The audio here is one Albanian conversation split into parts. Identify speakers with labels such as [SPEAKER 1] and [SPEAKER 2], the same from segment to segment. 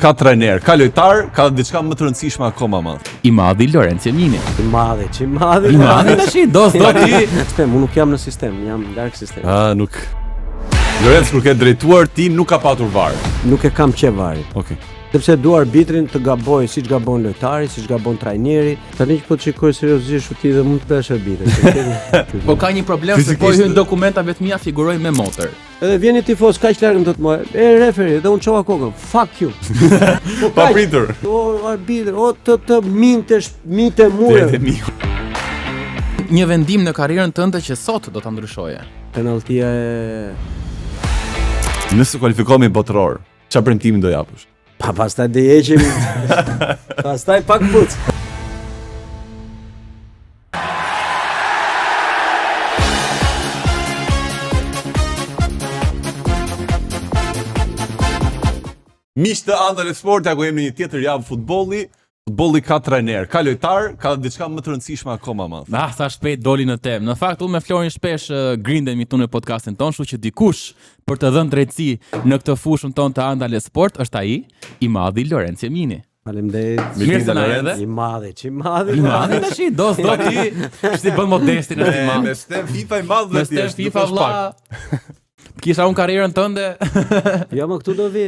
[SPEAKER 1] ka trajner, ka lojtar, ka diçka më të rëndësishme akoma më.
[SPEAKER 2] I madhi Lorenzo Mini.
[SPEAKER 3] I madhi.
[SPEAKER 2] I madhi tash, do ti.
[SPEAKER 3] Sistem, unë nuk jam në sistem, jam larg sistem.
[SPEAKER 1] Nuk. Lorenzo kur ke drejtuar ti nuk ka patur var.
[SPEAKER 3] Nuk e kam qef varin.
[SPEAKER 1] Okej.
[SPEAKER 3] Sepse dua arbitrin të gaboj siç gabon lojtari, siç gabon trajneri. Tani që po të shikoj seriozisht ti dhe mund të bësh arbitër.
[SPEAKER 2] Po ka një problem se po hyn dokumentave të mia figuroj me motor.
[SPEAKER 3] Edhe vjen një tifoz kaq larg më të më. Referi, dhe unë çova kokën. Fuck you.
[SPEAKER 1] Pa pritur.
[SPEAKER 3] O arbitër, o të minte mure.
[SPEAKER 2] Një vendim në karrierën tënde që sot do ta ndryshoje.
[SPEAKER 3] Penaltia e
[SPEAKER 1] Nëse kualifikohemi botëror, çfarë premtimi do japësh?
[SPEAKER 3] Pa pastaj dhe heqim. Pastaj pak puc.
[SPEAKER 1] Miq të Andale Sport, ku jemi në një tjetër javë futbolli. Futbolli ka trajner, ka lojtar, ka diçka më të rëndësishme akoma më.
[SPEAKER 2] Sa shpejt doli në temë. Në fakt, unë me Florin shpesh grindemi këtu në podcastin ton, kështu që dikush për të dhënë drejtësi në këtë fushën ton të Andale Sport është ai, i madhi Lorenzo Mini.
[SPEAKER 3] Faleminderit.
[SPEAKER 2] Mirë se na erdhe.
[SPEAKER 3] I madhi.
[SPEAKER 2] I madhi tash, do ti. Si bën modestin aty më.
[SPEAKER 1] Me stem FIFA i madh dhe ti.
[SPEAKER 2] Me stem FIFA vlla. Kisha unë karrierën tënde.
[SPEAKER 3] Ja më këtu do vi.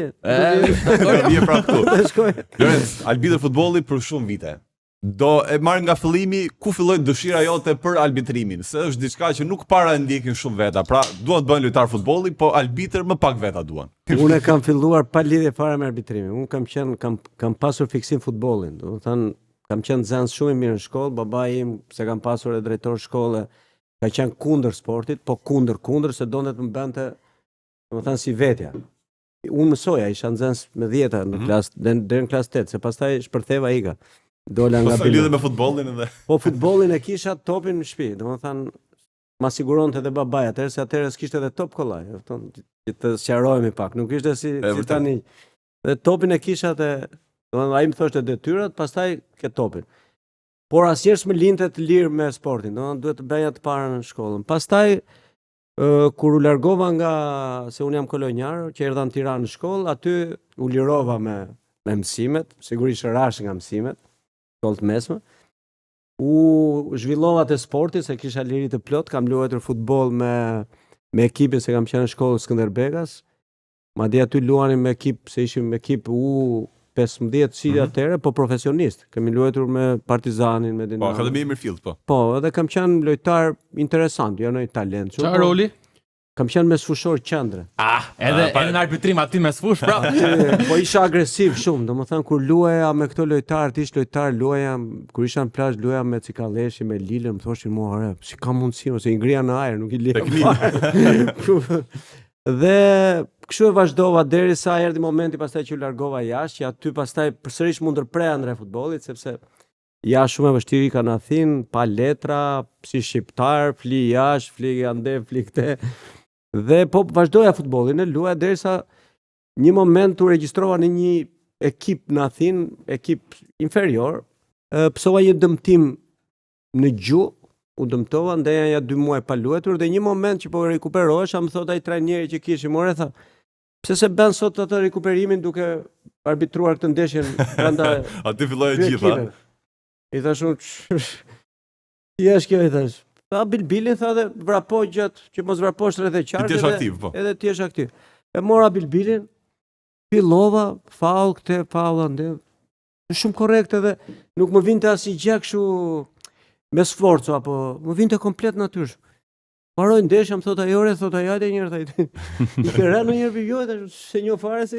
[SPEAKER 1] Vije pra këtu.
[SPEAKER 3] Shkoj.
[SPEAKER 1] Lorenzo, arbitër futbolli për shumë vite. Do e marr nga fillimi ku filloi dëshira jote për arbitrimin, se është diçka që nuk para ndjekin shumë veta. Pra, duan të bëjnë lojtar futbolli, po arbitër më pak veta duan.
[SPEAKER 3] Unë kam filluar pa lidhje fare me arbitrimin. Unë kam pasur fiksim futbollin. Do të thënë, kam qenë nxënës shumë i mirë në shkollë, babai im se kam pasur e drejtor shkolle, ka qenë kundër sportit, po kundër se donte të më bënte, domethënë si vetja. Unë mësoja, isha nxënës me 10 në klasë, deri në klasë 8, se pastaj shpërtheva ika. Dola nga
[SPEAKER 1] Po lidhe me futbollin edhe.
[SPEAKER 3] Po futbollin e kisha topin në shtëpi, domethënë ma siguronte edhe babai atëherë se atëherë s'kishte edhe top kollaj, kupton? Që të sqarohemi pak, nuk ishte si tani. Dhe topin e kisha te, domethënë ai më thoshte detyrat, pastaj ke topin. Por asnjëherë s'më linte të lirë me sportin, domethënë duhet të bëja të parën në shkollën. Pastaj kur u largova nga se unë jam kolonjar, që erdha në Tiranë në shkollë, aty u lirova me mësimet, sigurisht rash nga mësimet, shkollë të mesme. U zhvillova te sporti se kisha liri të plot, kam luajtur futboll me ekipin se kam qenë në shkollë Skënderbekas. Madje aty luanim me ekip, se ishim me ekip U15 si atëherë, po profesionist. Kemi luajtur me Partizanin, me Dinamo.
[SPEAKER 1] Po, akademi e Mirfield, po.
[SPEAKER 3] Po, edhe kam qenë lojtar interesant, jo ndonjë talent.
[SPEAKER 2] Çfarë roli?
[SPEAKER 3] Kam qenë me sfushor qendre.
[SPEAKER 2] Edhe në arbitrim aty me sfush, pra.
[SPEAKER 3] Po isha agresiv shumë, domethënë kur luaja me këto lojtarë, ish lojtar, luaja kur isha në plazh, luaja me Cikalleshi, me Lilën, më thoshin mua, "Ore, si ka mundësi ose i ngrija në ajër, nuk i lejoj." Dhe kështu e vazhdova derisa erdhi momenti pastaj që u largova jashtë, që aty pastaj përsërish mund ndërpreja ndër futbollit, sepse jashtë shumë e vështirë ka në Athinë, pa letra, si shqiptar, fli jashtë, fli ande, fli këte. Dhe po vazhdoja futbollin, e luaja derisa një moment u regjistrova në një ekip në Athinë, ekip inferior, pësova një dëmtim në gjuhë, u dëmtova, ndeja 2 muaj pa luajtur, dhe një moment që po rikuperohesha, më thot ai trajneri që kishim, "More, tha, pse se bën sot atë rikuperimin duke arbitruar këtë ndeshjen brenda."
[SPEAKER 1] Aty filloi e gjitha.
[SPEAKER 3] I thash unë, "Ti jesh kjo?" I thash. Tha Bilbilin, tha, dhe vrapo gjatë që mos vraposh rreth e qartë.
[SPEAKER 1] Ti je aktiv, po.
[SPEAKER 3] Edhe ti je aktiv. E mora Bilbilin, fillova faul këte, faul ande. Shumë korrekt edhe nuk më vinte asnjë gjë kështu me sforco, apo më vinte komplet natyrshëm. Mbaroi ndeshja, më thot ai, "Ore, thot ai, hajde një herë thaj." I ke rënë një herë jo, tash se një fare si.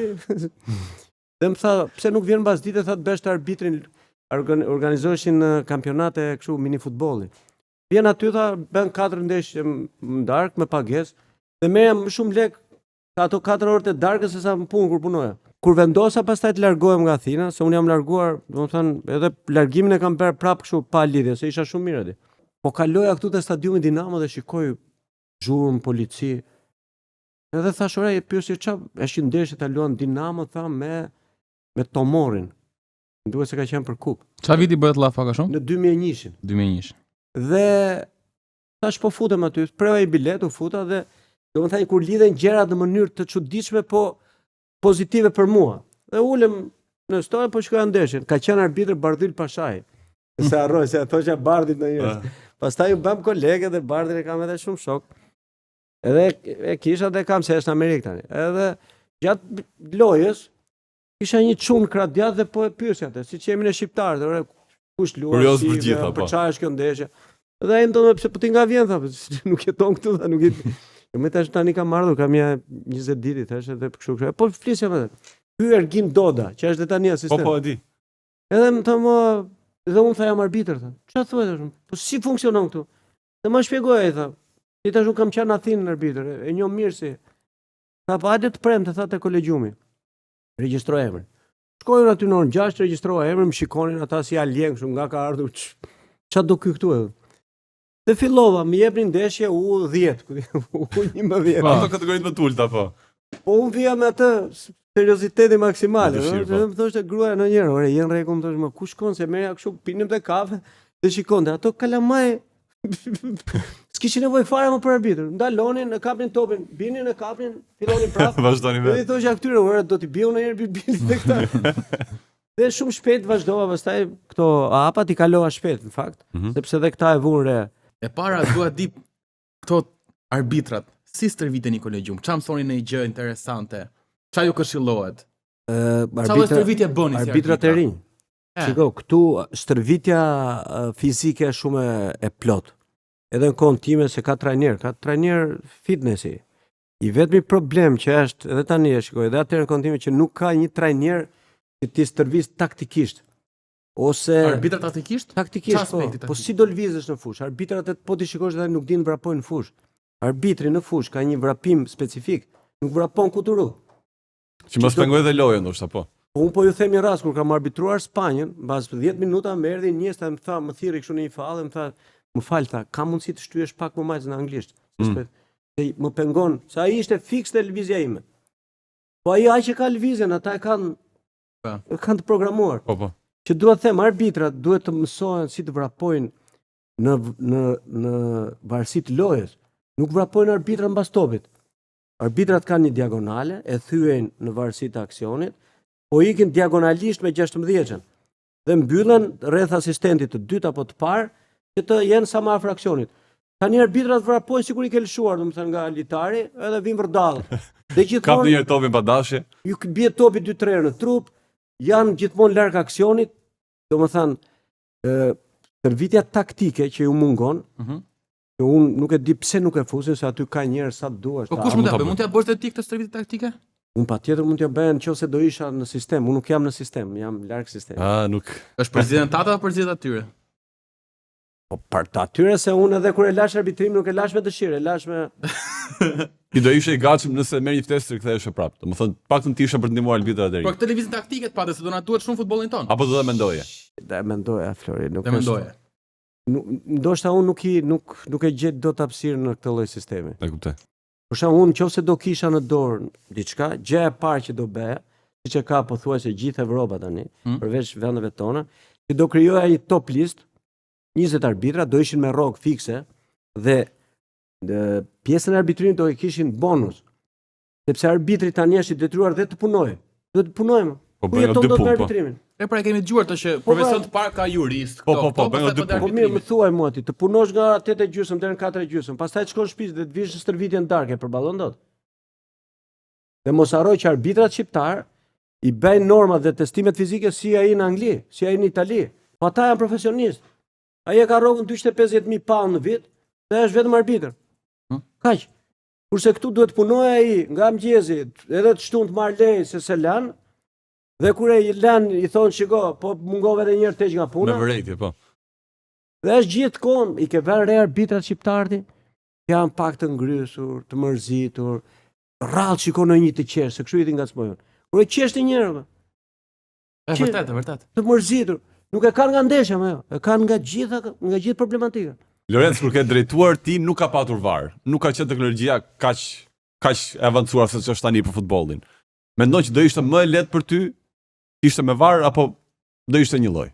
[SPEAKER 3] Dhe më tha, "Pse nuk vjen mbas dite, tha, të bësh të arbitrin, organizoheshin kampionate kështu mini futbolli." Vjen aty, tha, bën 4 ndeshje më darkë me pagesë dhe merrja më shumë lek ato 4 orë të darkës se sa më punë kur punoja. Kur vendosa pastaj të largohem nga Athina, se unë jam larguar, domethënë edhe largimin e kam bërë prapë kështu pa lidhje, se isha shumë mirë aty. Po kaloja këtu te stadiumi Dinamo dhe shikoj zhurmë, polici. Edhe thash, "Ore, pyesje çfarë, është ndeshje ta luan Dinamo, tha, me Tomorin. Duhet se ka qenë për kupë."
[SPEAKER 2] Çfarë viti bëhet lla faka shumë?
[SPEAKER 3] Në 2001-shin.
[SPEAKER 2] 2001.
[SPEAKER 3] Dhe thash po futem aty, preva i bilet, u futa dhe domethënë kur lidhen gjërat në mënyrë të çuditshme, po pozitive për mua. Dhe ulem në stoje po shkoja ndeshjen. Ka qenë arbitër Bardhyl Pashaj. Se harroj se ato që Bardhit ndonjëherë. Pastaj u bëm kolegë dhe Bardhin e kam edhe shumë shok. Edhe e kisha dhe kam se është në Amerikë tani. Edhe gjatë lojës kisha një çun krah djathtë dhe po e pyesja atë, siç jemi në shqiptarët, ore kush luan,
[SPEAKER 1] Kurioz për gjitha, po.
[SPEAKER 3] Për çfarë është kjo ndeshje? Dhe ai ndonë pse po ti nga vjen tha, nuk jeton këtu tha, nuk jeton. Më tash tani kam ardhur, kam ja 20 ditë thash edhe kështu. Po flisja me të. Ky Ergin Doda, që është tani asistent.
[SPEAKER 1] Po e di.
[SPEAKER 3] Edhe më tha më, dhe unë tha jam arbitër tha. Çfarë thuaj tash? Po si funksionon këtu? Dhe më shpjegoi ai tha. Ti tash un kam qenë në Athinë arbitër, e njoh mirë si. Tha po hajde të premte tha te kolegjiumi. Regjistroj emrin. Shkojnë aty në orën 6, regjistrova emrin, më shikonin ata si alien kështu nga ka ardhur. Ç'a do ky këtu edhe? Dhe fillova, më jepnin ndeshje U10, U11.
[SPEAKER 1] Ato kategoritë më të ulta po.
[SPEAKER 3] Po unë vija me atë serioziteti maksimale,
[SPEAKER 1] Dëshirë,
[SPEAKER 3] ëh. Dhe më thoshte gruaja ndonjëherë, ore, je në rregull, më thosh, më ku shkon se merja kështu, pinim te kafe, dhe shikonte, ato kalamaj s'kishin nevojë fare më për arbitër. Ndalonin, e kapnin topin, binin, e kapnin, fillonin prapë.
[SPEAKER 1] Vazhdoni me.
[SPEAKER 3] Dhe i thosha këtyre, ore, do t'i biu ndonjëherë bilis te këta. Dhe shumë shpejt vazhdova, pastaj këto hapat i kalova shpejt në fakt, sepse edhe këta e vunë re.
[SPEAKER 2] E para dua di këto arbitrat, si stërviten një kolegjum, çfarë mësoni në një gjë interesante, çfarë ju këshillohet? Çfarë stërvitje bëni si
[SPEAKER 3] arbitrat e rinj. Shiko, këtu stërvitja fizike është shumë e plot. Edhe në kohën time se ka trajner fitnessi. I vetmi problem që është edhe tani e shikoj, edhe atëherë në kohën time që nuk ka një trajner që ti stërvis taktikisht. Ose
[SPEAKER 2] arbitrat taktikisht?
[SPEAKER 3] Taktikisht, po si do lvizësh në fushë? Arbitrat po ti shikosh edhe nuk dinë vrapojnë në fushë. Arbitri në fushë ka një vrapim specifik, nuk vrapon kuturu.
[SPEAKER 1] Që mos pengoj dhe lojën ndoshta po.
[SPEAKER 3] Unë po ju them një rast kur kam arbitruar Spanjën, mbas 10 minuta më erdhi njësta më tha, më thirri kështu në një fallë, më tha, më fal tha, ka mundësi të shtyhesh pak më majs në anglisht. Se më pengon, se ai ishte fiks te lvizja ime. Po ai aq që ka lvizjen, ata e kanë të programuar.
[SPEAKER 1] Po.
[SPEAKER 3] Që duhet të them, arbitrat duhet të mësohen si të vrapojnë në varësi të lojës. Nuk vrapojnë arbitrat mbas topit. Arbitrat kanë një diagonale, e thyen në varësi të aksionit, po ikin diagonalisht me 16-ën. Dhe mbyllen rreth asistentit të dytë apo të parë, që të jenë sa më afër aksionit. Tani arbitrat vrapojnë sikur i ke lëshuar, domethënë nga litari, edhe vin vërdall. Dhe gjithmonë
[SPEAKER 1] kap një topin pa dashje.
[SPEAKER 3] Ju bie topi 2-3 herë në trup, janë gjithmonë larg aksionit, domethënë stërvitja taktike që ju mungon. Që unë nuk e di pse nuk e fusin, se aty ka njerëz sa duash.
[SPEAKER 2] Po kush mund t'ia bësh ti këtë stërvitje taktike?
[SPEAKER 3] Unë patjetër mund t'ja bëj nëse do isha në sistem. Unë nuk jam në sistem, jam larg sistemit.
[SPEAKER 1] Nuk.
[SPEAKER 2] Është presidentata apo presidenta atyre?
[SPEAKER 3] Po për atyre se unë edhe kur e lash arbitrimin nuk e lash me dëshirë, e lash me
[SPEAKER 1] Ti do ishe i gatshëm nëse merr një ftesë të kthehesh prapë. Domethënë paktën ti ishe për të ndihmuar arbitrat e rinj.
[SPEAKER 2] Po këtë lëvizje taktike të patë se do na duhet shumë futbollin ton.
[SPEAKER 1] Apo do ta mendoje?
[SPEAKER 3] Da mendoja Flori, nuk
[SPEAKER 2] e mendoje.
[SPEAKER 3] Ndoshta unë nuk e gjet dot hapësirën në këtë lloj sistemi.
[SPEAKER 1] E kuptoj.
[SPEAKER 3] Për shembull, unë nëse do kisha në dorë diçka, gjë e parë që do bëja, siç e ka pothuajse gjithë Evropa tani, përveç vendeve tona, që do krijoja një top list, 20 arbitra do ishin me rrogë fikse dhe pjesën e arbitrimit do e kishin bonus. Sepse arbitri tani është i detyruar dhe të punojë. Duhet të punojmë.
[SPEAKER 1] Po bëjnë dy punë
[SPEAKER 3] arbitrimin.
[SPEAKER 2] E pra kemi dëgjuar të që profesion të parë ka jurist.
[SPEAKER 1] Po, bëjnë dy punë.
[SPEAKER 3] Po mirë, më thuaj mua ti, të punosh nga 8:30 deri në 4:30, pastaj të shkosh në shtëpi dhe të vish në stërvitjen darkë për ballon dot. Dhe mos harroj që arbitrat shqiptar i bëjnë normat dhe testimet fizike si ai në Angli, si ai në Itali. Po ata janë profesionistë. Ai e ka rrogën 250.000 pound në vit dhe është vetëm arbitër. Kaq. Kurse këtu duhet punojë ai nga mëngjesi, edhe të shtunë të marr lejë se lan. Dhe kur e lan i thon shiko, po mungove edhe një herë tej nga puna.
[SPEAKER 1] Me vërejtje, po.
[SPEAKER 3] Dhe është gjithkohon i ke vënë re arbitrat shqiptarë, janë pak të ngrysur, të mërzitur, rrallë shikon në një të qesh, se kështu i ti ngacmojnë. Kur e qesh të njërë,
[SPEAKER 2] vërtet.
[SPEAKER 3] Të mërzitur, nuk e kanë nga ndeshja, e kanë nga gjithë problematika.
[SPEAKER 1] Lorenz, kur ke drejtuar ti nuk ka patur VAR, nuk ka qenë teknologjia kaq e avancuar se ç'është tani për futbollin. Mendon që do ishte më e lehtë për ty, ishte me VAR apo do ishte një lloj?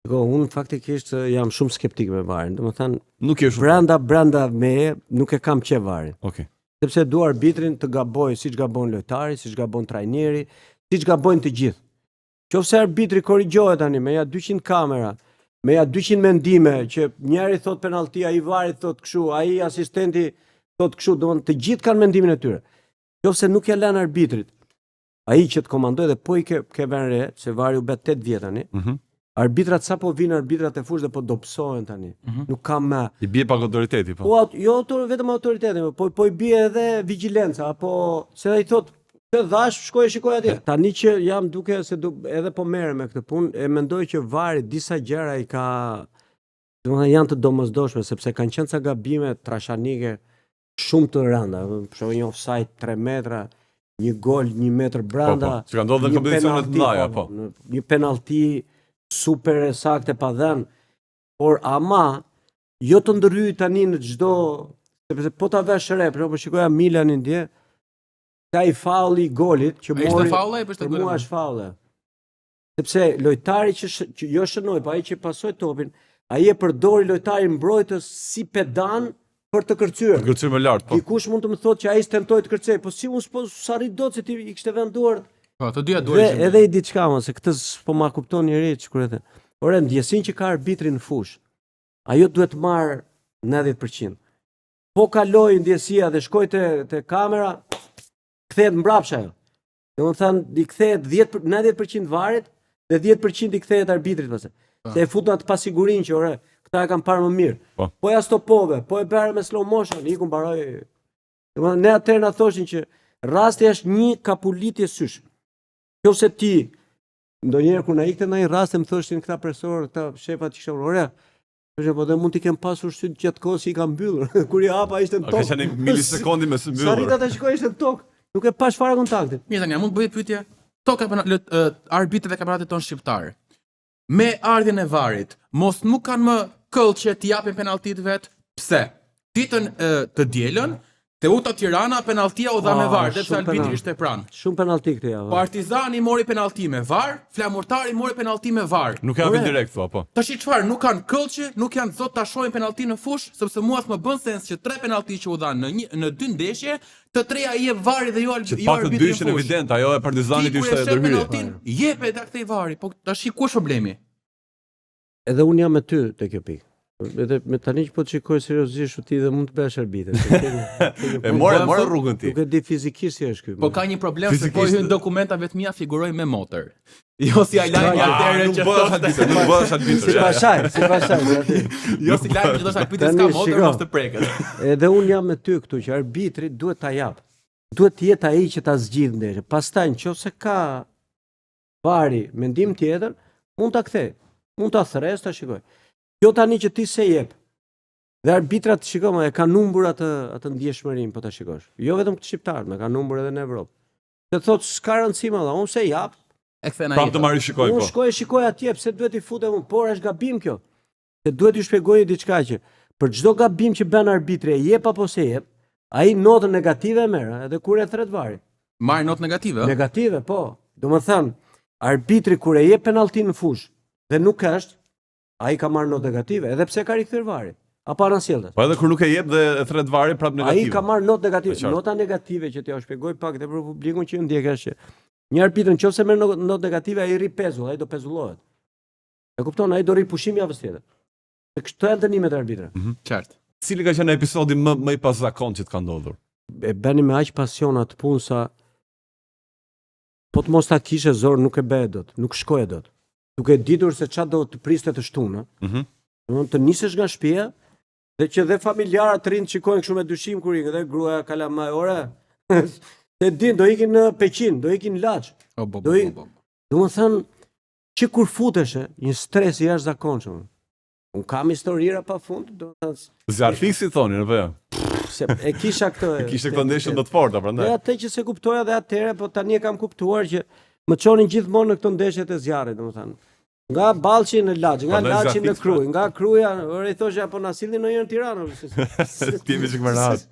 [SPEAKER 3] Unë faktikisht jam shumë skeptik me VAR-in. Domethënë,
[SPEAKER 1] nuk je shumë
[SPEAKER 3] brenda me nuk e kam qe VAR-in.
[SPEAKER 1] Okej.
[SPEAKER 3] Sepse dua arbitrin të gabojë siç gabon lojtari, siç gabon trajneri, siç gabojnë të gjithë. Qofse arbitri korrigjohet tani me ja 200 kamera, me ja 200 mendime që njëri thot penallti, ai vari thot kështu, ai asistenti thot kështu, domethënë të gjithë kanë mendimin e tyre. Qofse nuk ja lën arbitrit, ai që të komandoj dhe po i ke vënë re, se vari u bë 8 vjet tani. Arbitrat sapo vinë arbitrat e fushë dhe po dobësohen tani. Nuk kam
[SPEAKER 1] I bie pak autoriteti po.
[SPEAKER 3] Po jo vetëm autoriteti, po i bie edhe vigjilenca, apo se ai thot se dhash shkoj atje. Tani që jam duke se edhe po merrem me këtë punë, e mendoj që vari disa gjëra i ka, domethënë janë të domosdoshme sepse kanë qenë ca gabime trashanike shumë të rënda, për shembull një offside 3 metra, një gol 1 metër brenda.
[SPEAKER 1] Që ka ndodhur në kompeticione të mëdha, po.
[SPEAKER 3] Një penallti super e saktë pa dhënë, por ama jo të ndërhyj tani në çdo, sepse po ta vesh re, për shembull shikoja Milanin dje, ka i faulli i golit që mori.
[SPEAKER 2] Ishte faulle apo ishte
[SPEAKER 3] Për
[SPEAKER 2] gol?
[SPEAKER 3] mua është faulle. Sepse lojtari që jo shënoi, pa ai që pasoi topin, ai e përdori lojtarin mbrojtës si pedan për të kërcyer.
[SPEAKER 1] Kërcyer më lart, po.
[SPEAKER 3] Dikush mund të më thotë që ai stentoi të kërcej, po si mos po sarri dot se ti i kishte vënë duart.
[SPEAKER 2] Po, të dyja
[SPEAKER 3] Dhe
[SPEAKER 2] duhet.
[SPEAKER 3] edhe i diçka më, se këtë s'po ma kupton njëri që kur e the. Ore, ndjesin që ka arbitri në fush, ajo duhet marrë 90%. Po kaloi ndjesia dhe shkoj te kamera, kthehet mbrapsht ajo. Domethënë i kthehet 90% varit dhe 10% i kthehet arbitrit pastaj. Se e futën atë pasigurinë që ore, këta e kanë parë më mirë. Po ja stopove, po e bërë me slow motion, iku mbaroi. Domethënë ne atëherë na thoshin që rasti është një kapulitje sysh. Qofse ti ndonjëherë kur na ikte ndonjë rast më thoshin këta profesorë, këta shefat që kishin ore. Po dhe mund t'i kem pasur syt gjatë kohës që i kam mbyllur. Kur i hapa ishte në tokë.
[SPEAKER 1] Ka qenë milisekondi me së mbyllur.
[SPEAKER 3] Sa rita të shkoj ishte në tokë. Nuk e pash fare kontaktin.
[SPEAKER 2] Mirë tani, mund të bëj pyetje. Toka arbitrat e kampionatit tonë shqiptar. Me ardhjen e varit, mos nuk kanë më këll që t'i japin penalltit vet. Pse? Ditën të dielën, Teuta Tirana penalltia u dha me var, sepse arbitri ishte pranë.
[SPEAKER 3] Shumë penallti këtë javë.
[SPEAKER 2] Partizani mori penallti me var, Flamurtari mori penallti me var.
[SPEAKER 1] Nuk e japin direkt thua, po.
[SPEAKER 2] Tash çfarë? Nuk kanë këllçe, nuk janë zot ta shohin penallti në fush, sepse mua s'më bën sens që 3 penallti që u dhan në 2 ndeshje, të treja i jep vari dhe jo arbitri.
[SPEAKER 1] Pak të dyshin evident, ajo e Partizanit ishte ndërhyrje.
[SPEAKER 2] Jep edhe këtej vari, po tash ku është problemi?
[SPEAKER 3] Edhe un jam me ty te kjo pikë. Edhe me tani që po të shikoj seriozisht ti dhe mund të bësh arbitër.
[SPEAKER 1] E morë rrugën ti.
[SPEAKER 3] Nuk e di fizikisht si është ky.
[SPEAKER 2] Po ka një problem se po hyn dokumentave të mia figuroj me motor. Jo si ai lajmi atëherë që
[SPEAKER 1] bëhesh arbitër, nuk bëhesh arbitër.
[SPEAKER 3] Si pasaj.
[SPEAKER 2] Jo si lajmi që do të arbitri s'ka motor mos të preket.
[SPEAKER 3] Edhe un jam me ty këtu që arbitri duhet ta jap. Duhet të jetë ai që ta zgjidh ndeshjen. Pastaj nëse ka vari mendim tjetër, mund ta kthej. Mund ta thres ta shikoj. Jo tani që ti se jep. Dhe arbitrat shikoj, e kanë humbur atë ndjeshmërinë po ta shikosh. Jo vetëm këtë shqiptar, më kanë humbur edhe në Evropë. Se thotë s'ka rëndësi më dha, unë se jap.
[SPEAKER 2] E kthen ai.
[SPEAKER 1] Prapë të marrë shikoj po.
[SPEAKER 3] Unë shkoj shikoj atje, pse duhet i futem unë, por është gabim kjo. Se duhet i shpjegoj diçka që për çdo gabim që bën arbitri, e jep apo se jep, ai notën negative e merr, edhe kur e thret vari.
[SPEAKER 2] Marr notë negative?
[SPEAKER 3] Negative, po. Domethënë, arbitri kur e jep penallti në fush dhe nuk është, ai ka marrë notë negative, edhe pse ka rikthyer vari. Apo anasjellës.
[SPEAKER 1] Po edhe kur nuk e jep dhe e thret vari prap negative.
[SPEAKER 3] Ai ka marrë notë negative. Nota negative që t'ja shpjegoj pak edhe për publikun që ndjek është që një arbitër nëse merr notë negative ai rri pezull, ai do pezullohet. E kupton, ai do rri pushim javës tjetër. Këto janë dënimet e arbitrave.
[SPEAKER 2] Qartë.
[SPEAKER 1] Cili ka qenë episodi më i pazakontë që të ka ndodhur?
[SPEAKER 3] E bëni me aq pasion atë punë sa po të mos ta kishe zor nuk e bëhet dot, nuk shkoje dot. Duke ditur se çfarë do të priste të shtunë. Domethënë të nisesh nga shtëpia dhe që dhe familjarët të rinë shikojnë kështu me dyshim kur ikën dhe gruaja kalamaj ore. Se din do ikin në Peqin, do ikin në Laç. Domethënë që kur futesh një stres i jashtëzakonshëm. Un kam historira pafund, domethënë
[SPEAKER 1] Zjarfiksi thonin apo jo?
[SPEAKER 3] Se e kisha këtë.
[SPEAKER 1] Kishte këto ndeshje më të forta prandaj.
[SPEAKER 3] Ja atë që se kuptoja dhe atëherë, po tani e kam kuptuar që më çonin gjithmonë në këto ndeshjet e zjarrit, domethënë. Nga Ballçi në Laç, nga Laçi në Krujë, nga Kruja, ore i thoshja po na sillni ndonjëherë në Tiranë.
[SPEAKER 1] Ti më çik më rahat.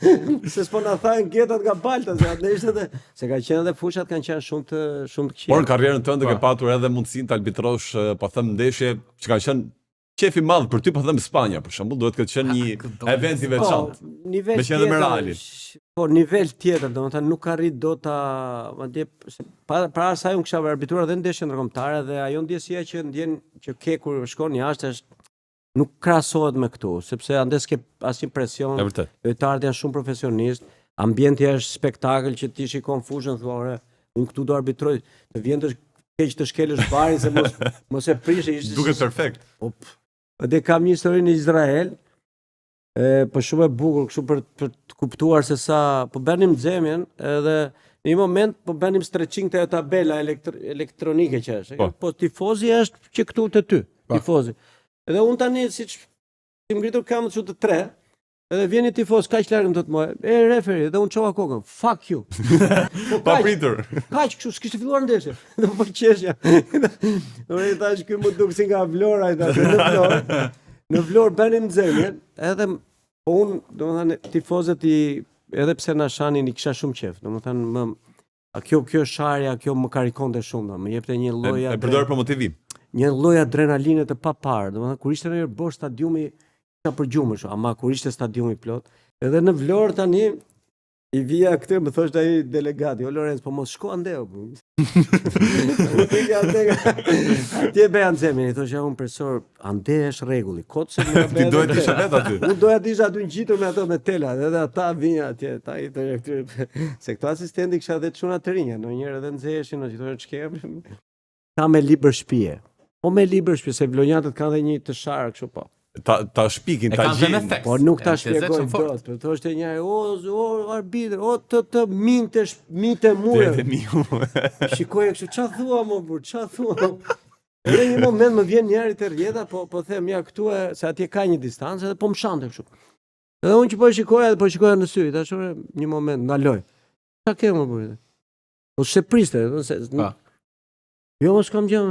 [SPEAKER 3] Se s'po na thanë gjetat nga Balta, se atë ishte edhe se ka qenë edhe fushat kanë qenë shumë të këqija.
[SPEAKER 1] Por në karrierën tënde ke patur edhe mundësinë të arbitrosh, po them ndeshje që kanë qenë qef i madh për ty po them Spanja për shembull, duhet të qenë një event i veçantë.
[SPEAKER 3] Nivel
[SPEAKER 1] Me qenë edhe me Realin.
[SPEAKER 3] Po, nivel tjetër, domethënë nuk arrit dot ta, madje para sa unë kisha arbitruar edhe ndeshje ndërkombëtare dhe ajo ndjesia që ndjen që ke kur shkon jashtë është nuk krahasohet me këtu, sepse ande s'ke asnjë presion.
[SPEAKER 1] E vërtet.
[SPEAKER 3] Lojtarët janë shumë profesionistë, ambienti është spektakël që ti shikon fushën thua, unë këtu do arbitroj, të vjen të keq të shkelësh barin se mos e prish.
[SPEAKER 1] Duket perfekt.
[SPEAKER 3] Dhe kam një histori në Izrael, po shumë e bukur kështu për të kuptuar se sa po bënim xemjen edhe në një moment po bënim stretching të tabela elektronike që është. Po tifozi është që këtu te ty, tifozi. Edhe unë tani siç i ngritur kam të tre, edhe vjen një tifoz kaq larg më thotë mua, referi, dhe unë çova kokën. Fuck you.
[SPEAKER 1] Pa pritur.
[SPEAKER 3] Kaq kështu, s'kishte filluar ndeshja. Do po qeshja. Ora i thash ky më duk si nga Vlora, i thash në Vlorë. Në Vlorë bënim nxemjen, edhe po unë, domethënë tifozët edhe pse na shanin i kisha shumë qejf. Domethënë kjo sharja, kjo më karikonte shumë, më jepte një lloj
[SPEAKER 1] e përdor për motivim.
[SPEAKER 3] Një lloj adrenaline të paparë. Domethënë kur ishte ndonjëherë bosh stadiumi ka përgjumë shumë, ama kur ishte stadiumi plot, edhe në Vlorë tani i vija këtë, më thoshte ai delegati, o Lorenz, po mos shko ande o bu. Atje bëja nxemin, i thoshja unë profesor, ande është rregulli, kot se më
[SPEAKER 1] Ti dohet të ishe vet aty.
[SPEAKER 3] Unë doja të isha aty ngjitur me ato me tela, edhe ata vinja atje, ta i të se këto asistenti kisha edhe çuna të rinja, ndonjëherë edhe nxeheshin, i thoshte ç'ke. Ka me libër shtëpie. Po me libër shtëpie, se vlonjatët kanë edhe një të sharë kështu po.
[SPEAKER 1] Ta shpikin, ta gjejnë.
[SPEAKER 3] Po nuk ta shpjegoj dot. Po thoshte njëri, o arbitër, o të minte mure. Shikoj kështu, ç'a thua më burr, ç'a thua? Në një moment më vjen njëri te rrjeta, po them ja këtu se atje ka një distancë edhe po më shante kështu. Edhe unë që po shikoja në sy, tash një moment ndaloj. Ç'a ke më burr? Po se priste, se jo mos kam gjë.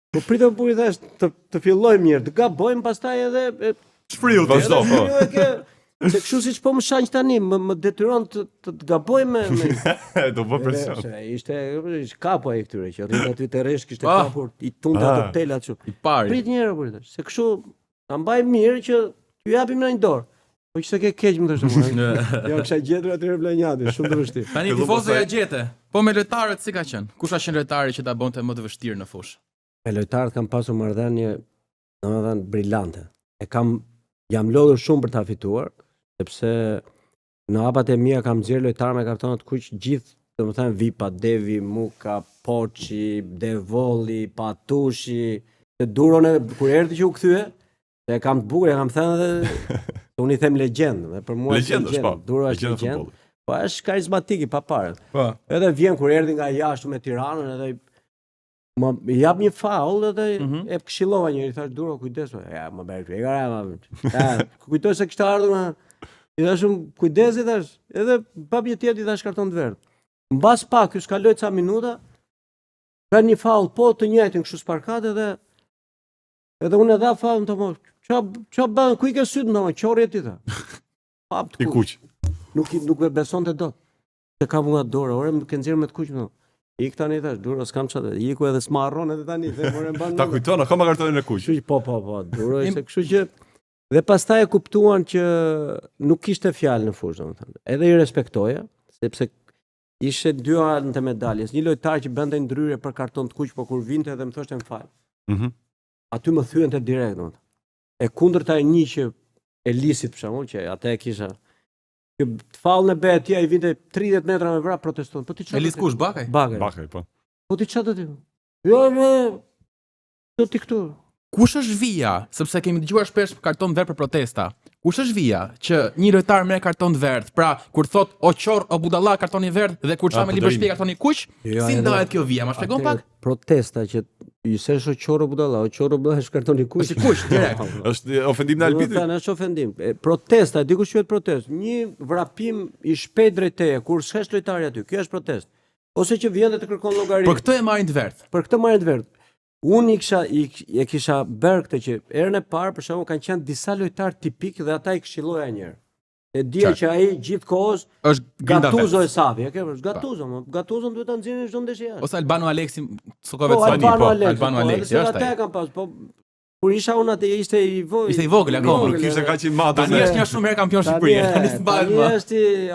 [SPEAKER 3] Po pritëm buri thash të filloj mirë, të gabojmë pastaj edhe
[SPEAKER 1] shfriu vazhdo.
[SPEAKER 3] Se kështu siç po më shanq tani, më detyron të gaboj me
[SPEAKER 1] do bë presion.
[SPEAKER 3] Ishte kapo ai këtyre që rrit aty te rresh kishte kapur i tunda të telat kështu. Prit një herë buri thash, se kështu ta mbaj mirë që t'ju japim në një dorë. Po që se ke keq më thosh mua. Jo kisha gjetur aty vlenjati, shumë të vështirë.
[SPEAKER 2] Tani tifozë ja gjete. Po me lojtarët si ka qenë? Kush ka qenë lojtari që ta bënte më të vështirë në fushë?
[SPEAKER 3] Me lojtarët kam pasur marrëdhënie, domethënë brillante. Jam lodhur shumë për ta fituar, sepse në hapat e mia kam nxjerr lojtarë me kartona të kuq gjithë, domethënë Vipa, Devi, Muka, Poçi, Devolli, Patushi, të Duron kur erdhi që u kthye, se kam të bukur, kam thënë edhe unë i them legjendë, për mua është legjendë. Duro është legjendë. Po është karizmatik i paparë. Po. Edhe vjen kur erdhi nga jashtë me Tiranën, edhe më jap një faull edhe e këshillova njëri, thash Duro kujdes, ja më bëj këtë. Ja, kujtoj se kishte ardhur me i thashum kujdesi thash, edhe babje tjetër i thash karton të verdh. Mbas pak ky skaloi ca minuta, ka një faull po të njëjtin kështu sparkat edhe unë e dha faullin të mos. Ç'a bën ku i ke syt ndonjë qorri ti tha. Pap të kuq. Nuk më besonte dot. Se kam nga Dora, ore më ke nxjerr me të kuq më. Ik tani thash, Duro s'kam çfarë, iku edhe s'ma harron edhe tani, them more mban.
[SPEAKER 1] Ta kujton, ka kartonin e kuq.
[SPEAKER 3] Po, Duro ishte kështu që dhe pastaj e kuptuan që nuk kishte fjalë në fushë, domethënë. Edhe i respektoja, sepse ishte dy anë të medaljes. Një lojtar që bënte ndryrje për karton të kuq, po kur vinte dhe më thoshte m'fal. Aty më thyente direkt, domethënë. E kundërta e një që Elisit për shembull, që atë e kisha që faullën e bëj atje ai vinte 30 metra me vrap proteston. Po ti çfarë?
[SPEAKER 2] Elis kush Bakaj?
[SPEAKER 3] Bakaj,
[SPEAKER 1] po.
[SPEAKER 3] Po ti çfarë do ti? Jo, do ti këtu.
[SPEAKER 2] Kush është vija? Sepse kemi dëgjuar shpesh karton verdh për protesta. Kush është vija që një lojtar merr karton verdh? Pra, kur thot o qorr o budalla kartoni verdh dhe kur çam me libër shtëpi kartoni kuq, si ndahet kjo vija? Ma shpjegon pak?
[SPEAKER 3] Protesta që i sesh o qorr o budalla, o qorr o budalla është kartoni kuq.
[SPEAKER 2] Është kuq direkt.
[SPEAKER 1] Është ofendim në arbitrin.
[SPEAKER 3] Tani është ofendim. Protesta, dikush quhet protestë. Një vrapim i shpejt drejt teje kur shesh lojtari aty. Kjo është protestë. Ose që vjen dhe të kërkon llogari.
[SPEAKER 2] Për këtë e marrin të verdh.
[SPEAKER 3] Për këtë marrin të verdh. Unë e kisha bërë këtë që erën e parë për shembull kanë qenë disa lojtar tipik dhe ata i këshilloja një herë. E dia që ai gjithkohës
[SPEAKER 2] është
[SPEAKER 3] Gattuso e Savi, e ke vësh Gattuso, Gattuso duhet ta nxjerrin çdo ndeshje jashtë.
[SPEAKER 2] Ose Albano Aleksi, Sokove
[SPEAKER 3] Albano
[SPEAKER 2] Albano Aleksi,
[SPEAKER 3] ata e kanë pas, po Kur isha unë atë ishte i vogël.
[SPEAKER 2] Ishte i vogël akoma.
[SPEAKER 1] Nuk ishte kaq i madh.
[SPEAKER 2] Tani është një shumë herë kampion Shqipërisë. Tani s'mbahet më.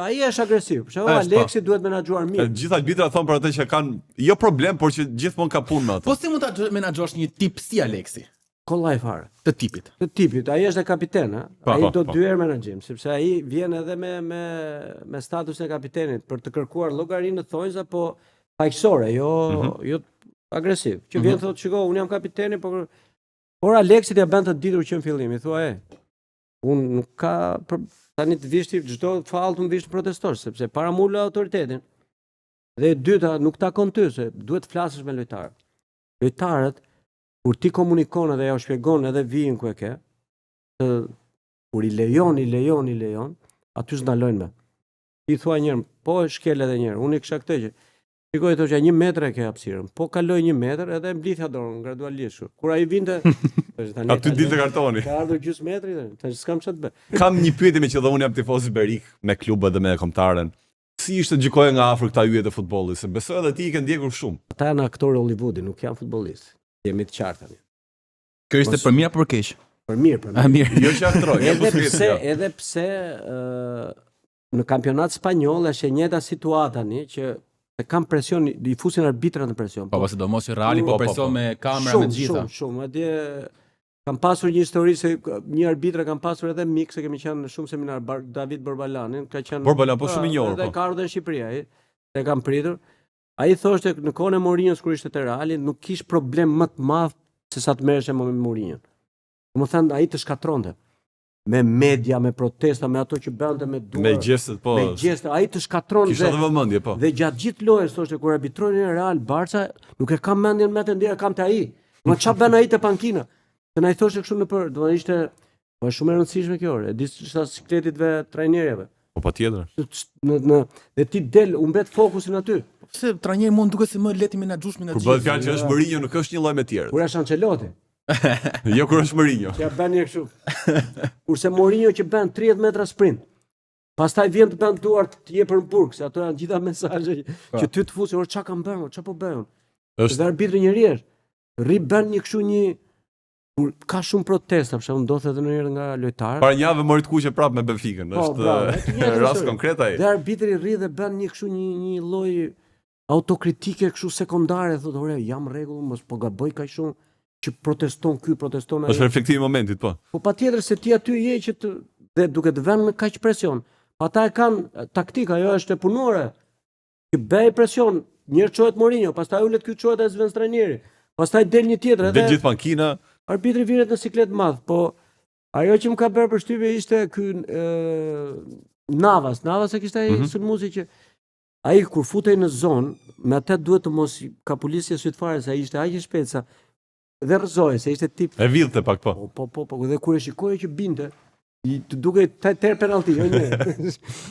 [SPEAKER 3] Ai është agresiv. Për shembull Aleksi duhet menaxhuar mirë.
[SPEAKER 1] Gjithë arbitrat thonë për atë që kanë jo problem, por që gjithmonë ka punë me atë.
[SPEAKER 2] Po si mund ta menaxhosh një tip si Aleksi?
[SPEAKER 3] Kollaj fare.
[SPEAKER 2] Të tipit.
[SPEAKER 3] Të tipit, ai është kapiten, ha. Ai do 2 herë menaxhim, sepse ai vjen edhe me statusin e kapitenit për të kërkuar llogarinë thonjza, po paqësore, jo agresiv. Që vjen thotë, "Shiko, un jam kapiteni, por Aleksit ja bën të ditur që në fillim, i thua, unë nuk ka tani të vishti çdo fallë të vish protestosh, sepse para mula autoritetin. Dhe e dyta, nuk takon ty, se duhet të flasësh me lojtarët. Lojtarët, kur ti komunikon edhe ja u shpjegon edhe vijin ku e ke, kur i lejon, aty s'ndalojnë me. Ti thua njërë, po shkel edhe njërë, unë i kisha këtë që, shikoj të që 1 metër e ke hapësirën, po kaloj 1 metër edhe mblithja dorën gradualisht. Kur ai vinte,
[SPEAKER 1] aty dilte kartoni.
[SPEAKER 3] Ka ardhur gjys metri, tash s'kam çfarë të bëj.
[SPEAKER 1] Kam një pyetje me që dhe unë jam tifoz i Berik me klubet dhe me kombëtaren. Si ishte gjikoja nga afër këta yjet e futbollit? Se besoj edhe ti i ke ndjekur shumë.
[SPEAKER 3] Ata janë aktorë Hollywoodi, nuk janë futbollistë. Jemi të qartë tani.
[SPEAKER 2] Kjo ishte për mirë apo për keq?
[SPEAKER 3] Për mirë.
[SPEAKER 1] Jo që aktorë,
[SPEAKER 3] edhe pse në kampionat spanjoll është e njëjta situata tani që kam presion, i fusin arbitrat në presion.
[SPEAKER 2] Po sidomos i Reali po presion me kamera me gjitha.
[SPEAKER 3] Shumë. Atje kam pasur një histori se një arbitër kam pasur edhe mik, se kemi qenë në shumë seminar, David Borbalanin, ka qenë
[SPEAKER 1] Borbalan po shumë i njohur.
[SPEAKER 3] Edhe ka ardhur në Shqipëri ai, e kam pritur. Ai thoshte në kohën e Mourinho's kur ishte te Reali, nuk kish problem më të madh se sa të merresh me Mourinho. Domethënë ai të shkatronte. Me media, me protesta, me ato që bënte me duar.
[SPEAKER 1] Me gjestet, po.
[SPEAKER 3] Me gjestet, ai të shkatron
[SPEAKER 1] Kisha dhe vëmendje, po.
[SPEAKER 3] Dhe gjatë gjithë lojës thoshte kur arbitrojnë Real Barca, nuk e kam mendjen me të ndjer kam te ai. Ma çfarë bën ai te pankina? Se na i thoshte kështu në për, do të ishte po shumë e rëndësishme kjo orë. E di çfarë sikletitve trajnerëve.
[SPEAKER 1] Po patjetër.
[SPEAKER 3] Dhe ti del, u mbet fokusin aty.
[SPEAKER 2] Pse trajneri mund duket se më lehti menaxhueshmi në
[SPEAKER 1] Kur bëhet fjalë që është Mourinho, nuk është një lloj me tjerë.
[SPEAKER 3] Kur është Ancelotti.
[SPEAKER 1] Jo kur është Mourinho.
[SPEAKER 3] Që ja bën një kështu. Kurse Mourinho që bën 30 metra sprint. Pastaj vjen të bën duart të jep për burg, se ato janë gjitha mesazhe që ty të fusin, or çka kam bën, ç'a po bëjon. Është arbitri njeriu. Rri bën një kështu një kur ka shumë protesta, për shembull ndodhet edhe ndonjëherë nga lojtarët.
[SPEAKER 1] Para një javë mori të kuqe prapë me Benficën, është rast konkret ai.
[SPEAKER 3] Dhe arbitri rri dhe bën një kështu një lloj autokritike kështu sekondare, thotë, "Ore, jam rregull, mos po gaboj kaq shumë që proteston ky, proteston ai."
[SPEAKER 1] Është reflektimi i momentit, po.
[SPEAKER 3] Po patjetër se ti aty je që dhe duke të vënë me kaq presion. Ata e kanë taktik, ajo është e punuara. Që bëj presion, njëherë çohet Mourinho, pastaj ulet ky çohet as vën trajneri. Pastaj del një tjetër edhe.
[SPEAKER 1] Dhe gjithë pankina.
[SPEAKER 3] Arbitri viret në siklet madh, po ajo që më ka bërë përshtypje ishte ky Navas e kishte ai sulmuesi që ai kur futej në zonë, me atë duhet të mos ka policia syt fare se ai ishte aq i shpejt sa dhe rrëzoi se ishte tip.
[SPEAKER 1] E villte pak po.
[SPEAKER 3] Po dhe kur e shikoi që binte, i të duke ter penalti, jo një.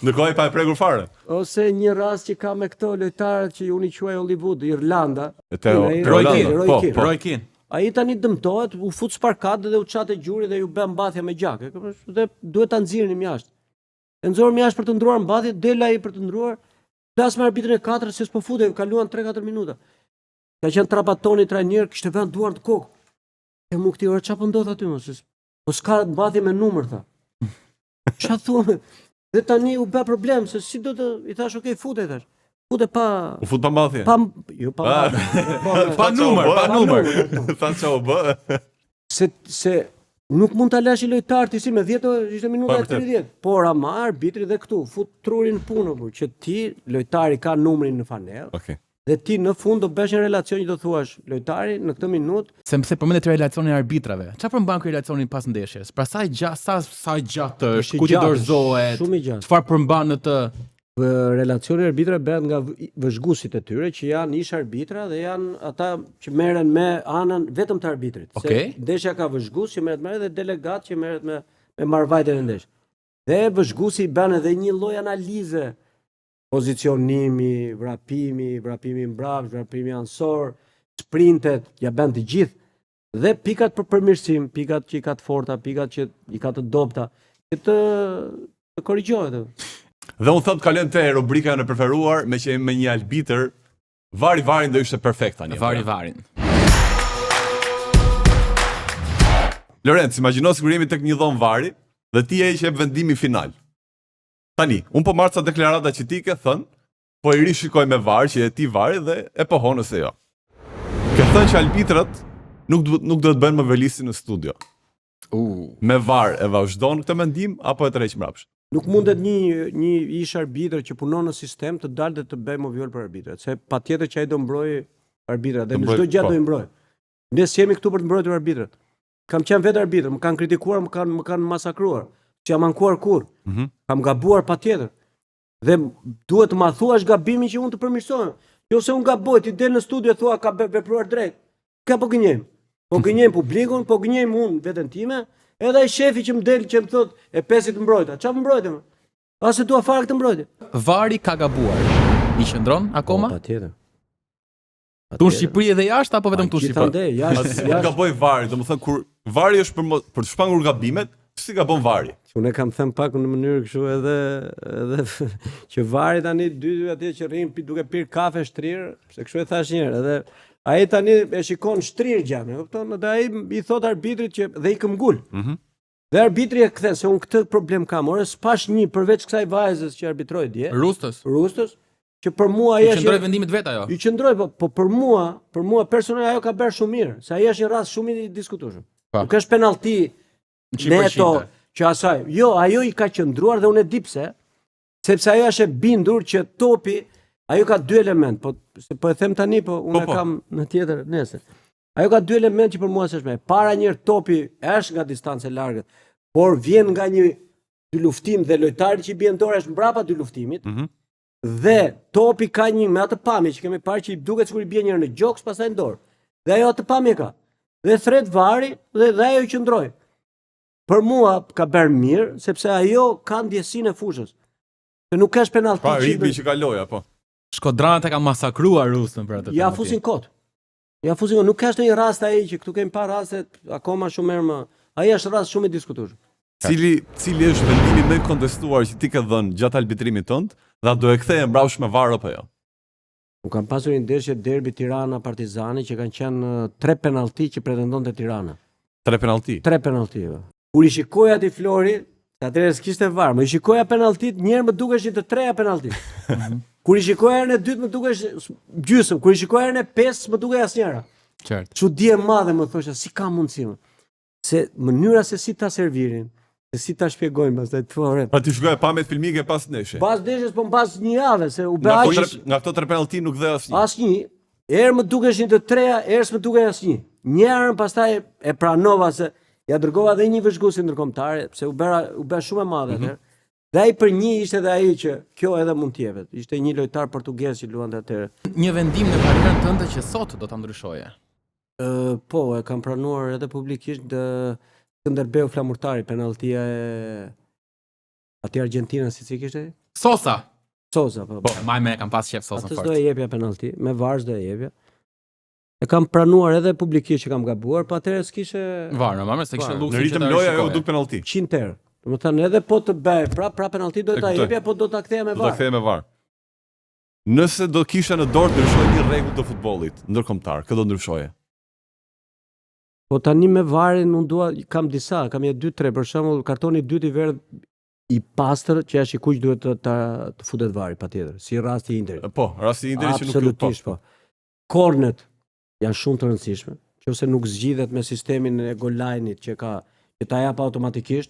[SPEAKER 1] Ndërkohë pa e prekur fare.
[SPEAKER 3] Ose një rast që ka me këto lojtarët që unë i quaj Hollywood, Irlanda.
[SPEAKER 2] Roy Keane.
[SPEAKER 3] Ai tani dëmtohet, u fut sparkat dhe u çate gjuri dhe ju bën mbathje me gjak. Dhe duhet ta nxirrin jashtë. E nxorëm jashtë për të ndruar mbathjen, del ai për të ndruar. Plas me arbitrin e 4 se s'po futej, kaluan 3-4 minuta. Ka qenë Trapattoni trajner, kishte vënë duart në kokë. E mu këti orë çfarë po ndodh aty mos? Po s'ka mbathje me numër tha. Çfarë thua? Dhe tani u bë problem se si do të i thash, "Ok, futej thash." Fute pa...
[SPEAKER 1] U fut pa mbathje?
[SPEAKER 3] Jo pa mbathje.
[SPEAKER 2] Pa numër.
[SPEAKER 1] Tha çau bë.
[SPEAKER 3] Se nuk mund ta lash i lojtar ti si me 10 ishte minuta 30. Por ama arbitri dhe këtu fut trurin punë por që ti lojtari ka numrin në fanell.
[SPEAKER 1] Okej.
[SPEAKER 3] Dhe ti në fund do bësh një relacion që do thuash lojtari në këtë minutë.
[SPEAKER 2] Se përmendet relacionin e arbitrave. Çfarë përmban ky relacionin pas ndeshjes? Pra sa gjatë është, ku ti dorëzohet?
[SPEAKER 3] Shumë i gjatë.
[SPEAKER 2] Çfarë përmban në të
[SPEAKER 3] relacioni arbitra bëhet nga vëzhguesit e tyre që janë ish arbitra dhe janë ata që merren me anën vetëm të arbitrit. Se ndeshja ka vëzhgues që merret me dhe delegat që merret me marrëvajtjen e ndeshjes. Dhe vëzhguesi bën edhe një lloj analize, pozicionimi, vrapimi mbrapsht, vrapimi ansor, sprintet, ja bën të gjithë. Dhe pikat për përmirësim, pikat që i ka të forta, pikat që i ka të dobta, që të korrigjohet.
[SPEAKER 1] Dhe unë thot kalojmë te rubrika e preferuar, me që me një arbitër, varin do ishte perfekt tani.
[SPEAKER 2] Varin.
[SPEAKER 1] Lorenz, imagjino sikur jemi tek një dhomë vari dhe ti je që jep vendimi final. Tani, unë po marr ca deklarata që ti ke thënë, po i rishikoj me var që je ti vari dhe e pohon nëse jo. Ke thënë që arbitrat nuk do të bëjnë më velisin në studio. Me var e vazhdon këtë mendim apo e tërheq mbrapsht?
[SPEAKER 3] Nuk mundet një ish arbitër që punon në sistem të dalë dhe të bëjë më vjoll për arbitrat, se patjetër që ai do mbrojë arbitrat dhe në çdo gjë do i mbrojë. Ne jemi këtu për të mbrojtur arbitrat. Kam qenë vetë arbitër, më kanë kritikuar, më kanë masakruar, që jam ankuar kur. Kam gabuar patjetër. Dhe duhet të ma thuash gabimin që unë të përmirësoj. Jo se unë gaboj, ti del në studio thua ka vepruar drejt. Ka po gënjem. Po gënjem publikun, po gënjem unë veten time, edhe ai shefi që më del që më thot e pesit mbrojta. Çfarë mbrojtë më? Ase dua fare këtë mbrojtje.
[SPEAKER 2] Vari ka gabuar. I qëndron akoma?
[SPEAKER 3] Patjetër.
[SPEAKER 2] Tu në Shqipëri edhe jashtë apo vetëm tu në Shqipëri?
[SPEAKER 3] Gjithandej, jashtë.
[SPEAKER 1] Nuk gaboj vari, domethënë kur vari është për të shpangur gabimet, si gabon vari?
[SPEAKER 3] Unë kam thënë pak në mënyrë kështu edhe që vari tani dy atje që rrin duke pirë kafe shtrirë, se kështu e thash një herë, edhe ai tani e shikon shtrirë gjame, kupton? Dhe ai i thot arbitrit që dhe i këmbgul. Dhe arbitri e kthen se unë këtë problem kam, ore s'pash një përveç kësaj vajzës që arbitroi dje. Rustës, që për mua ajo
[SPEAKER 2] është qëndroi vendimet vet ajo.
[SPEAKER 3] I qëndroi, po për mua personalisht ajo ka bërë shumë mirë, se ai është një rast shumë i diskutueshëm. Nuk është penallti neto që asaj. Jo, ajo i ka qëndruar dhe unë e di pse, sepse ajo është e bindur që topi, ajo ka dy element, po e them tani, po unë kam në tjetër nesër. Ajo ka dy element që për mua s'është më. Para njëherë topi është nga distancë e largët, por vjen nga një luftim dhe lojtari që i bie në dorë është mbrapa dy luftimit. Dhe topi ka një me atë pamje që kemi parë që i duket sikur i bie njëherë në gjoks pastaj në dorë. Dhe ajo atë pamje ka. Dhe thret vari dhe ajo i qëndroi. Për mua ka bërë mirë sepse ajo ka ndjesinë e fushës. Se nuk ka penallti.
[SPEAKER 1] Pra ritmi që ka loja, po.
[SPEAKER 2] Shkodranët e kanë masakruar Rusën për atë.
[SPEAKER 3] Ja fusin kot. Nuk ka asnjë rast ai që këtu kemi parë raste akoma shumë më. Ai është rast shumë i diskutueshëm.
[SPEAKER 1] Cili është vendimi më i kontestuar që ti ke dhënë gjatë arbitrimit tënd dhe do e ktheje mbrapsht me VAR apo jo?
[SPEAKER 3] Unë kam pasur një ndeshje derbi Tirana-Partizani që kanë qenë 3 penallti që pretendonte Tirana.
[SPEAKER 1] 3 penallti?
[SPEAKER 3] 3 penallti. Kur i shikoja ti Flori, atëherë s'kishte VAR, më i shikoja penalltit, një herë më dukeshin të treja penalltit. Kur i shikoja herën e dytë më dukesh gjysmë, kur i shikoja herën e pestë më dukej asnjëra.
[SPEAKER 2] Qartë.
[SPEAKER 3] Çudi e madhe më thosha, si ka mundësi më? Se mënyra se si ta servirin, se si ta shpjegojmë pastaj thua.
[SPEAKER 1] Pra ti shkoja pamjet filmike pas ndeshjes.
[SPEAKER 3] Pas ndeshjes po mbas një javë se u bë
[SPEAKER 1] nga këto 3 penallti nuk dhe asnjë.
[SPEAKER 3] Asnjë. Herë më dukeshin të treja, herë më dukej asnjë. Një herë pastaj e pranova se ja dërgova edhe një vëzhguesi ndërkombëtar, pse u bë shumë e madhe atëherë. Dhe ai për një ishte edhe ai që kjo edhe mund të jepet. Ishte një lojtar portugez që luante atëherë.
[SPEAKER 2] Një vendim në karrierën tënde që sot do ta ndryshoje.
[SPEAKER 3] Po, e kam pranuar edhe publikisht Skënderbeu Flamurtari, penalltia e atij Argentinës si kishte?
[SPEAKER 2] Sosa,
[SPEAKER 3] po.
[SPEAKER 2] Maj me kam pas shef Sosa fort.
[SPEAKER 3] Atë do e jepja penallti, me VAR do e jepja. E kam pranuar edhe publikisht që kam gabuar, po atëherë s'kishe
[SPEAKER 2] VAR, normalisht se kishte luksi.
[SPEAKER 1] Në ritëm loja ajo duk penallti.
[SPEAKER 3] 100 herë. Domethënë edhe po të bëj, pra penallti do ta jepja, po do ta ktheja me VAR.
[SPEAKER 1] Do ta ktheja me VAR. Nëse do kisha në dorë ndryshoj një rregull të futbollit ndërkombëtar, kë do ndryshoje?
[SPEAKER 3] Po tani me VAR-in unë kam disa, kam 2-3, për shembull kartoni i dytë i verdh i pastër që është i kuq duhet të futet VAR-i patjetër, si rasti i Interit.
[SPEAKER 1] Po, rasti i Interit që nuk
[SPEAKER 3] absolutisht po. Kornet janë shumë të rëndësishme, nëse nuk zgjidhet me sistemin e goal line-it që ta jap automatikisht,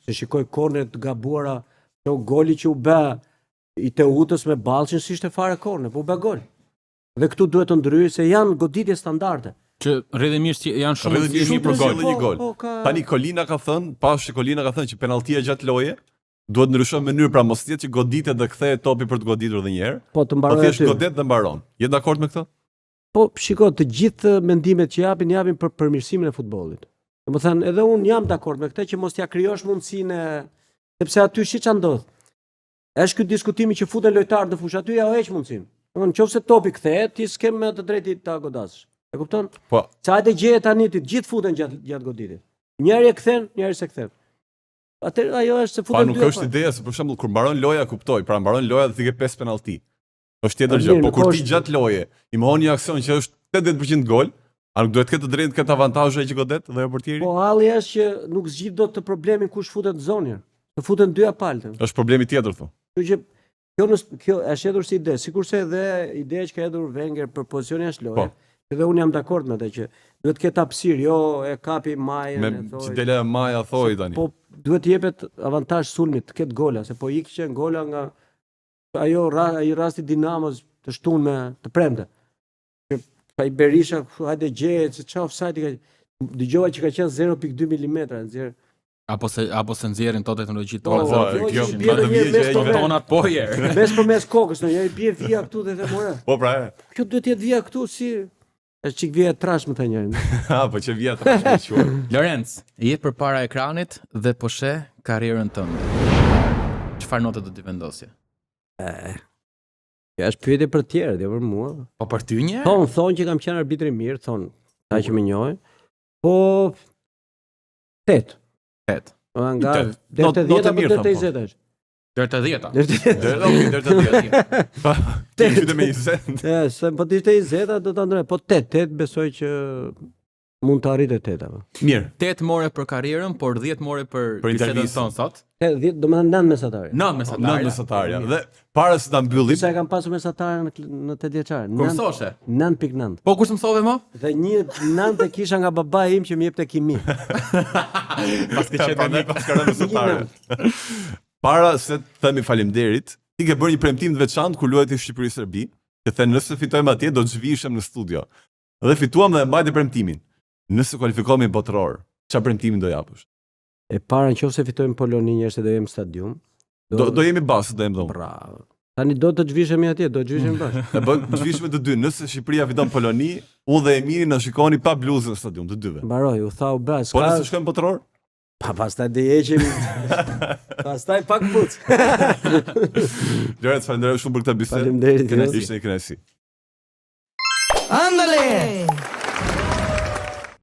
[SPEAKER 3] se shikoj kornet gabuara, këto goli që u bë i Teutës me Ballshin s'ishte fare korner, po u bë gol. Dhe këtu duhet të ndryhej se janë goditje standarde.
[SPEAKER 2] Që rrjedhimisht janë shumë
[SPEAKER 1] mirë për gol. Tani Kolina ka thënë që penalltia gjatë loje duhet ndryshon mënyrë pra mos jetë që goditet dhe kthehet topi për të goditur edhe një herë.
[SPEAKER 3] Po të mbarojë.
[SPEAKER 1] Po thjesht godet dhe mbaron. Je dakord me këtë?
[SPEAKER 3] Po shiko, të gjithë mendimet që japin për përmirësimin e futbollit. Domethënë edhe unë jam dakord me këtë që mos t'ia krijosh mundësinë sepse aty ç'a ndodh. Është ky diskutimi që futen lojtarë në fushë, aty ja heq mundësinë. Domethënë nëse topi kthehet, ti s'ke më të drejtë ta godasësh. E kupton?
[SPEAKER 1] Po.
[SPEAKER 3] Sa hajde gjeje tani ti gjithë futen gjatë goditjes. Njëri e kthen, njëri se kthen. Atë ajo është se futen dy.
[SPEAKER 1] Po nuk është ideja se për shembull kur mbaron loja kuptoj, pra mbaron loja dhe ti ke 5 penallti. Është tjetër gjë, po kur ti gjatë loje i mohon një aksion që është 80% gol, A nuk duhet këtë drejt këtë avantazhe që godet dhe jo portieri?
[SPEAKER 3] Po halli është që nuk zgjidh dot të problemin kush futet në zonë. Të futen dy palë.
[SPEAKER 1] Është problemi tjetër thu.
[SPEAKER 3] Kështu që kjo është hedhur si ide, sikurse edhe ideja që ka hedhur Wenger për pozicionin jashtë loje. Edhe unë jam dakord me atë që duhet ketë hapësirë, jo e kapi Majën
[SPEAKER 1] Me që dele Maja thoi tani.
[SPEAKER 3] Po duhet të jepet avantazh sulmit, të ketë gola, se po ikën gola nga ai rasti Dinamos të shtunë me të premte. Pa i Berisha, hajde gjehet, se çfarë offside ka. Dëgjova që ka qenë 0.2 mm nxjerr.
[SPEAKER 2] Apo se nxjerrin to teknologji
[SPEAKER 3] Po,
[SPEAKER 2] tonë.
[SPEAKER 3] kjo
[SPEAKER 1] kjo
[SPEAKER 3] bie në një mes
[SPEAKER 2] Këto tonat po herë.
[SPEAKER 3] Mes kokës, no, ja i bie vija këtu dhe the more.
[SPEAKER 1] Po pra e.
[SPEAKER 3] Kjo duhet të jetë vija këtu si është çik vija trash më thënë njërin.
[SPEAKER 1] Ha, po që vjet është quar.
[SPEAKER 2] Lorenz, je përpara ekranit dhe po sheh karrierën tënde. Çfarë note do t'i vendosje?
[SPEAKER 3] Kjo është pyetje për të tjerë, jo për mua.
[SPEAKER 2] Po për ty një?
[SPEAKER 3] Thonë që kam qenë arbitër i mirë, thonë, ta që më njohin. Po 8.
[SPEAKER 2] 8.
[SPEAKER 3] Nga
[SPEAKER 1] Not-
[SPEAKER 3] deri te 10
[SPEAKER 1] notë
[SPEAKER 3] apo
[SPEAKER 1] mirë,
[SPEAKER 3] deri te
[SPEAKER 1] thon, po.
[SPEAKER 3] 20 është.
[SPEAKER 2] Deri te 10-a.
[SPEAKER 1] Deri te 10. Ti fytë me 20.
[SPEAKER 3] Se po të ishte 20 do ta ndrej, po 8 besoj që mund të arritë 8 apo.
[SPEAKER 1] Mirë.
[SPEAKER 2] 8 more për karrierën, por 10 more për bisedën
[SPEAKER 1] intervistën.
[SPEAKER 2] tonë sot.
[SPEAKER 3] 10 do të thënë 9 mesatare.
[SPEAKER 2] 9 mesatarja.
[SPEAKER 1] Nën mesatarja. Dhe para se ta mbyllim,
[SPEAKER 3] Sa e kam pasur mesatare në 8 vjeçar?
[SPEAKER 2] Kursoshe.
[SPEAKER 3] 9.9.
[SPEAKER 2] Po kush mësove më?
[SPEAKER 3] Dhe një 9 e kisha nga babai im që më jepte kimi.
[SPEAKER 2] Pas ke qenë
[SPEAKER 1] prandaj pas ka rënë mesatare. Para se të themi faleminderit, ti ke bërë një premtim të veçantë kur luajti Shqipëri-Serbi, që thënë nëse fitojmë atje do të zhvishem në studio. Dhe fituam dhe mbajti premtimin. Nëse kualifikohemi botëror, çfarë premtimin do japësh?
[SPEAKER 3] E para nëse fitojmë Poloni njerëz do jem në stadium.
[SPEAKER 1] Do jemi bashkë, do jemi dhomë.
[SPEAKER 3] Bravo. Tani do të zhvishemi atje, do të zhvishemi bashkë.
[SPEAKER 1] E bën zhvishme të dy. Nëse Shqipëria fiton Poloni, unë dhe Emiri na shikoni pa bluzën në stadium të dyve.
[SPEAKER 3] Mbaroj, u thau bras.
[SPEAKER 1] Po nëse shkojmë botëror?
[SPEAKER 3] Pa pastaj do heqim. Pastaj pak puc.
[SPEAKER 1] Lorenz, falenderoj shumë për këtë bisedë.
[SPEAKER 3] Faleminderit.
[SPEAKER 1] Ishte një kënaqësi.
[SPEAKER 4] Ándale.